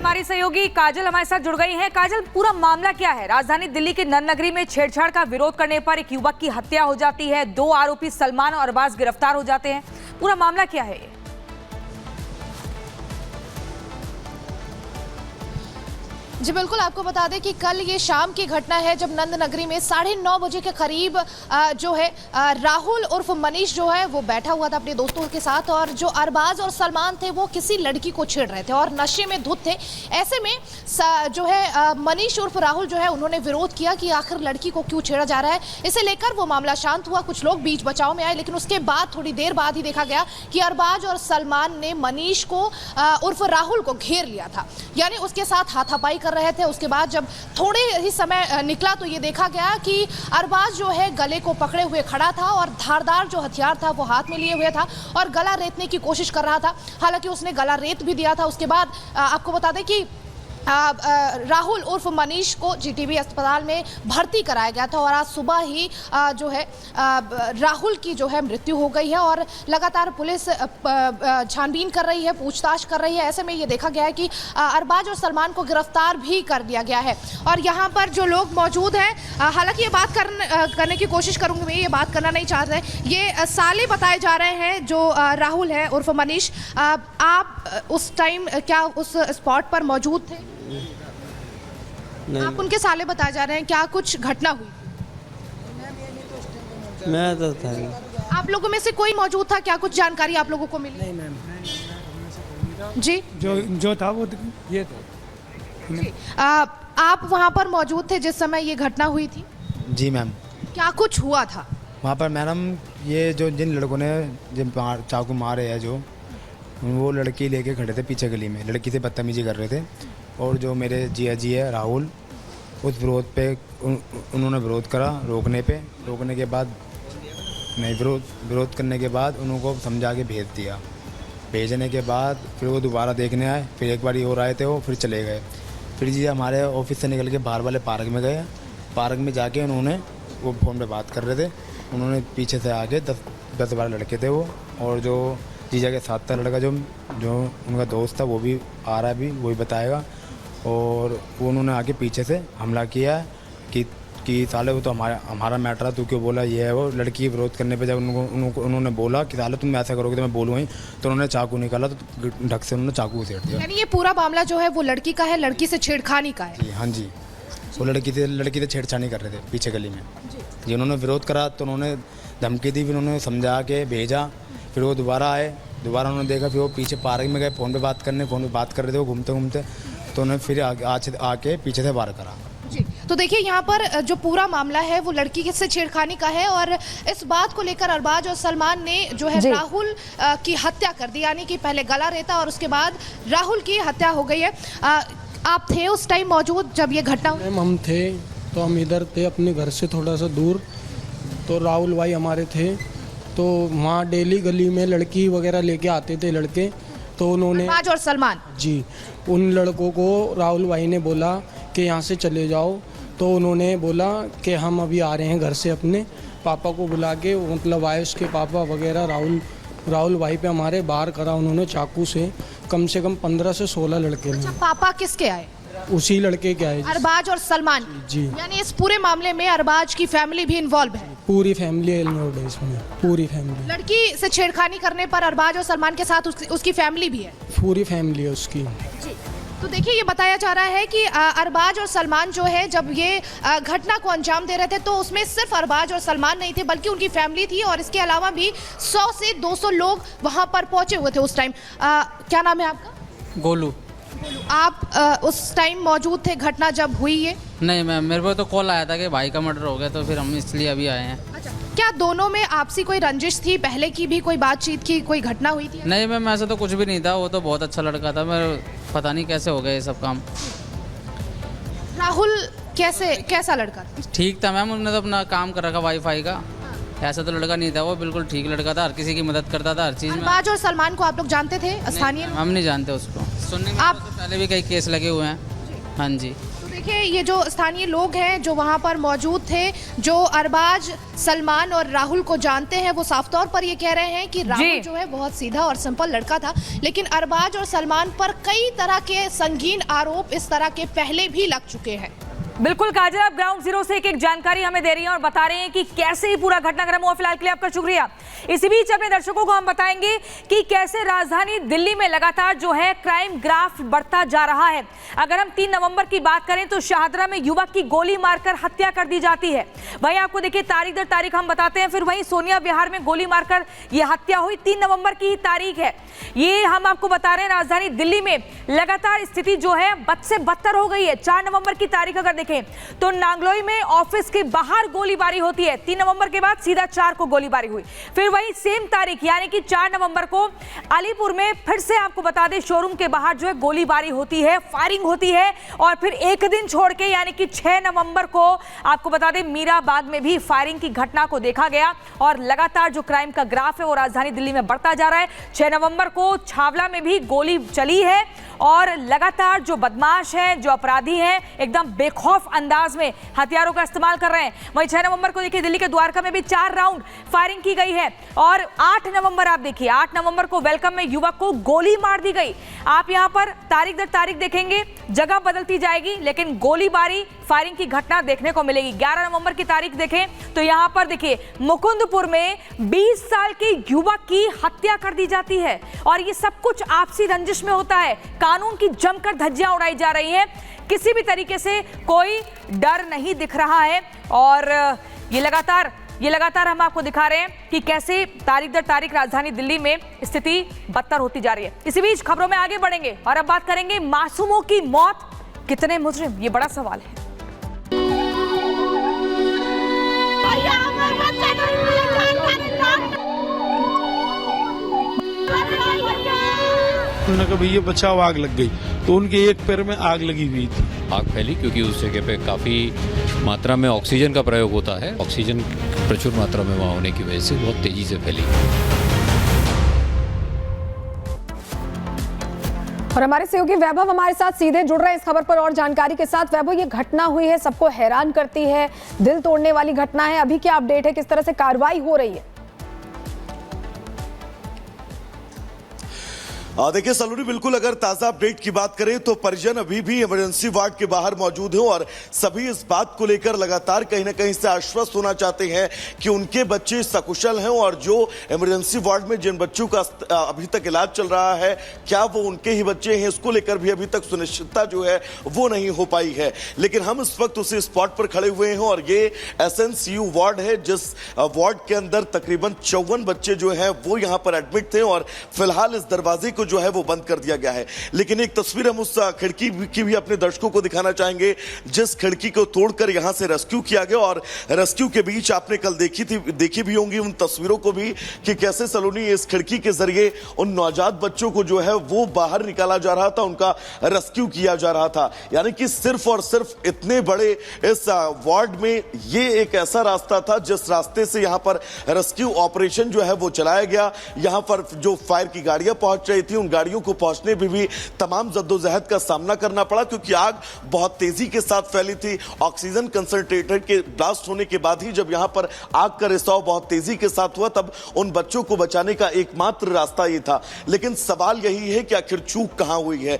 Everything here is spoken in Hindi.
हमारी सहयोगी काजल हमारे साथ जुड़ गई हैं। काजल, पूरा मामला क्या है? राजधानी दिल्ली के नन नगरी में छेड़छाड़ का विरोध करने पर एक युवक की हत्या हो जाती है, 2 आरोपी सलमान और अरबाज गिरफ्तार हो जाते हैं। पूरा मामला क्या है? जी बिल्कुल, आपको बता दें कि कल ये शाम की घटना है जब नंद नगरी में 9:30 बजे के करीब जो है राहुल उर्फ मनीष जो है वो बैठा हुआ था अपने दोस्तों के साथ, और जो अरबाज और सलमान थे वो किसी लड़की को छेड़ रहे थे और नशे में धुत थे। ऐसे में जो है मनीष उर्फ राहुल जो है उन्होंने विरोध किया कि आखिर लड़की को क्यों छेड़ा जा रहा है। इसे लेकर वो मामला शांत हुआ, कुछ लोग बीच बचाव में आए, लेकिन उसके बाद थोड़ी देर बाद ही देखा गया कि अरबाज और सलमान ने मनीष को उर्फ राहुल को घेर लिया था, यानी उसके साथ हाथापाई रहे थे। उसके बाद जब थोड़े ही समय निकला तो ये देखा गया कि अरबाज जो है गले को पकड़े हुए खड़ा था और धारदार जो हथियार था वो हाथ में लिए हुए था और गला रेतने की कोशिश कर रहा था। हालांकि उसने गला रेत भी दिया था। उसके बाद आपको बता दें कि राहुल उर्फ मनीष को जीटीबी अस्पताल में भर्ती कराया गया था और आज सुबह ही जो है राहुल की जो है मृत्यु हो गई है और लगातार पुलिस छानबीन कर रही है, पूछताछ कर रही है। ऐसे में ये देखा गया है कि अरबाज और सलमान को गिरफ्तार भी कर दिया गया है। और यहाँ पर जो लोग मौजूद हैं, हालांकि ये बात करने की कोशिश करूँगी, मैं ये बात करना नहीं चाह रहे, ये साले बताए जा रहे हैं जो राहुल है उर्फ मनीष। आप उस टाइम क्या उस स्पॉट पर मौजूद थे? आप उनके साले बताए जा रहे हैं, क्या कुछ घटना हुई? मैं तो था। आप लोगों में से कोई मौजूद था? क्या कुछ जानकारी आप लोगों को मिली? नहीं मैम। जी जो था वो ये था जी। आप वहाँ पर मौजूद थे जिस समय ये घटना हुई थी? जी मैम। क्या कुछ हुआ था वहाँ पर? मैडम ये जो जिन लड़कों ने जिन चाकू मारे हैं जो, वो लड़की लेके खड़े थे पीछे गली में, लड़की से बदतमीजी कर रहे थे। और जो मेरे जिया जी है राहुल, उस विरोध पे उन्होंने विरोध करा, रोकने के बाद नहीं, विरोध करने के बाद उनको समझा के भेज दिया। भेजने के बाद फिर वो दोबारा देखने आए, फिर एक बार और आए थे वो, फिर चले गए। फिर जी हमारे ऑफिस से निकल के बाहर वाले पार्क में गए। पार्क में जाके उन्होंने वो फ़ोन पे बात कर रहे थे, उन्होंने पीछे से आके 10-12 लड़के थे वो, और जो जीजा के साथ था लड़का जो उनका दोस्त था वो भी आ रहा है, भी वही बताएगा। और वो उन्होंने आके पीछे से हमला किया कि साले वो तो हमारा मैटर है, तू क्यों बोला, ये है वो। लड़की विरोध करने पे जब उन्होंने बोला कि साले तुम ऐसा करोगे तो मैं बोलूँगी, तो उन्होंने चाकू निकाला, तो ढक से उन्होंने चाकू उसेड़ दिया। यानी ये पूरा मामला जो है वो लड़की का है, लड़की से छेड़खानी का है? जी हाँ जी। वो लड़की से छेड़छाड़ी कर रहे थे पीछे गली में जी। उन्होंने विरोध करा तो उन्होंने धमकी दी, फिर उन्होंने समझा के भेजा। फिर वो दोबारा आए, दोबारा उन्होंने देखा, फिर वो पीछे पार्क में गए, फ़ोन पे बात कर रहे थे वो घूमते, तो उन्होंने फिर आके पीछे से वार करा जी। तो देखिए यहाँ पर जो पूरा मामला है वो लड़की से छेड़खानी का है और इस बात को लेकर अरबाज और सलमान ने जो है राहुल की हत्या कर दी, यानी कि पहले गला रेता और उसके बाद राहुल की हत्या हो गई है। आप थे उस टाइम मौजूद जब ये घटना हुई? हम थे, तो हम इधर थे अपने घर से थोड़ा सा दूर, तो राहुल भाई हमारे थे, तो वहाँ डेली गली में लड़की वगैरह लेके आते थे लड़के, तो उन्होंने अरबाज और सलमान जी उन लड़कों को राहुल भाई ने बोला कि यहाँ से चले जाओ, तो उन्होंने बोला कि हम अभी आ रहे हैं घर से, अपने पापा को बुला के, मतलब आए उसके पापा वगैरह, राहुल भाई पे हमारे बाहर करा उन्होंने चाकू से कम 15 से 16 लड़के। अच्छा, पापा किसके आए? उसी लड़के के आए, अरबाज और सलमान जी। यानी इस पूरे मामले में अरबाज की फैमिली भी इन्वॉल्व है? पूरी फैमिली इन्वॉल्व है इसमें, पूरी फैमिली। लड़की से छेड़खानी करने पर अरबाज और सलमान के साथ उसकी फैमिली भी है? पूरी फैमिली है उसकी जी। तो देखिए ये बताया जा रहा है कि अरबाज और सलमान जो है जब ये घटना को अंजाम दे रहे थे तो उसमें सिर्फ अरबाज और सलमान नहीं थे बल्कि उनकी फैमिली थी और इसके अलावा भी 100 से 200 लोग वहां पर पहुंचे हुए थे उस टाइम। क्या नाम है आपका? गोलू। आप उस टाइम मौजूद थे घटना जब हुई ये? नहीं मैम, मेरे को तो कॉल आया था कि भाई का मर्डर हो गया, तो फिर हम इसलिए अभी आए हैं। अच्छा, क्या दोनों में आपसी कोई रंजिश थी, पहले की भी कोई बातचीत की, कोई घटना हुई थी? नहीं मैम, ऐसा तो कुछ भी नहीं था, वो तो बहुत अच्छा लड़का था, मैं पता नहीं कैसे हो गया ये सब काम। राहुल कैसा लड़का था? ठीक था मैम, उन्होंने तो अपना काम कर रखा वाईफाई का, ऐसा तो लड़का नहीं था वो, बिल्कुल ठीक लड़का था, हर किसी की मदद करता था हर चीज़ में। अरबाज और सलमान को आप लोग जानते थे स्थानीय? हम नहीं जानते उसको, सुनने में आप तो पहले भी कई केस लगे हुए हैं। हाँ जी। देखिए ये जो स्थानीय लोग हैं जो वहां पर मौजूद थे, जो अरबाज, सलमान और राहुल को जानते हैं, वो साफ तौर पर ये कह रहे हैं कि राहुल जो है बहुत सीधा और सिंपल लड़का था, लेकिन अरबाज और सलमान पर कई तरह के संगीन आरोप इस तरह के पहले भी लग चुके हैं। बिल्कुल काजल, आप ग्राउंड जीरो से एक जानकारी हमें दे रही हैं और बता रहे हैं कि कैसे ही पूरा घटनाक्रम हुआ। फिलहाल के लिए आपका शुक्रिया। इसी बीच अपने दर्शकों को हम बताएंगे कि कैसे राजधानी दिल्ली में लगातार जो है क्राइम ग्राफ बढ़ता जा रहा है। अगर हम 3 नवंबर की बात करें तो शाहदरा में युवक की गोली मारकर हत्या कर दी जाती है। वहीं आपको देखिए तारीख दर तारीख हम बताते हैं। फिर वहीं सोनिया विहार में गोली मारकर यह हत्या हुई, 3 नवंबर की ही तारीख है ये। हम आपको बता रहे हैं राजधानी दिल्ली में लगातार स्थिति जो है बद से बदतर हो गई है। 4 नवंबर की तारीख अगर देखें तो नांगलोई में ऑफिस के बाहर गोलीबारी होती है। 3 नवंबर के बाद सीधा 4 को गोलीबारी हुई। फिर वही सेम तारीख यानी कि 4 नवंबर को अलीपुर में फिर से आपको बता दें शोरूम के बाहर जो है गोलीबारी होती है, फायरिंग होती है। और फिर एक दिन छोड़ के यानी कि 6 नवंबर को आपको बता दें मीराबाद में भी फायरिंग की घटना को देखा गया। और लगातार जो क्राइम का ग्राफ है वो राजधानी दिल्ली में बढ़ता जा रहा है। 6 नवंबर को छावला में भी गोली चली है और लगातार जो बदमाश हैं, जो अपराधी हैं, एकदम बेखौफ अंदाज में हथियारों का इस्तेमाल कर रहे हैं। वहीं 6 नवंबर को देखिए दिल्ली के द्वारका में भी 4 राउंड फायरिंग की गई है। और 8 नवंबर आप देखिए, 8 नवंबर को वेलकम में युवक को गोली मार दी गई। आप यहां पर तारीख दर तारीख देखेंगे, जगह बदलती जाएगी लेकिन गोलीबारी फायरिंग की घटना देखने को मिलेगी। 11 नवंबर की तारीख देखें तो यहां पर देखिए मुकुंदपुर में 20 साल के युवक की हत्या कर दी जाती है। और ये सब कुछ आपसी रंजिश में होता है। कानून की जमकर धज्जियां उड़ाई जा रही हैं, किसी भी तरीके से कोई डर नहीं दिख रहा है। और ये लगातार हम आपको दिखा रहे हैं कि कैसे तारीख दर तारीख राजधानी दिल्ली में स्थिति बदतर होती जा रही है। इसी बीच खबरों में आगे बढ़ेंगे और अब बात करेंगे मासूमों की मौत, कितने मुजरिम, ये बड़ा सवाल है। उन्होंने कहा भैया बचाओ, आग लग गई, तो उनके एक पैर में आग लगी हुई थी। आग फैली क्योंकि उस जगह पे काफ़ी मात्रा में ऑक्सीजन का प्रयोग होता है। ऑक्सीजन प्रचुर मात्रा में वहाँ होने की वजह से बहुत तेज़ी से फैली। और हमारे सहयोगी वैभव हमारे साथ सीधे जुड़ रहे हैं इस खबर पर और जानकारी के साथ। वैभव, ये घटना हुई है, सबको हैरान करती है, दिल तोड़ने वाली घटना है। अभी क्या अपडेट है, किस तरह से कार्रवाई हो रही है? देखिए सलोनी, बिल्कुल अगर ताजा अपडेट की बात करें तो परिजन अभी भी इमरजेंसी वार्ड के बाहर मौजूद हैं और सभी इस बात को लेकर लगातार कहीं ना कहीं से आश्वस्त होना चाहते हैं कि उनके बच्चे सकुशल हैं। और जो इमरजेंसी वार्ड में जिन बच्चों का अभी तक इलाज चल रहा है, क्या वो उनके ही बच्चे हैं, इसको लेकर भी अभी तक सुनिश्चितता जो है वो नहीं हो पाई है। लेकिन हम इस वक्त उसी स्पॉट पर खड़े हुए हैं और ये SNCU वार्ड है, जिस वार्ड के अंदर तकरीबन 54 बच्चे जो है वो यहाँ पर एडमिट थे और फिलहाल इस दरवाजे को जो है वो बंद कर दिया गया है। लेकिन एक तस्वीर हम उस खिड़की की भी अपने दर्शकों को दिखाना चाहेंगे, जिस खिड़की को तोड़कर यहां से रेस्क्यू किया गया। और रेस्क्यू के बीच आपने कल देखी भी होंगी उन तस्वीरों को भी कि कैसे सलोनी इस खिड़की के जरिए उन नवजात बच्चों को जो है वो बाहर निकाला जा रहा था, उनका रेस्क्यू किया जा रहा था। यानी कि सिर्फ और सिर्फ इतने बड़े इस वार्ड में ये एक ऐसा रास्ता था जिस रास्ते से यहां पर रेस्क्यू ऑपरेशन जो है वो चलाया गया। यहां पर जो फायर की गाड़ियां पहुंच रही थी, उन गाड़ियों को पहुंचने में भी तमाम जद्दोजहद का सामना करना पड़ा क्योंकि आग बहुत तेजी के साथ फैली थी। ऑक्सीजन कंसंट्रेटर के ब्लास्ट होने के बाद ही जब यहां पर आग का रिसाव बहुत तेजी के साथ हुआ, तब उन बच्चों को बचाने का एकमात्र रास्ता ये था। लेकिन सवाल यही है कि आखिर चूक कहां हुई है।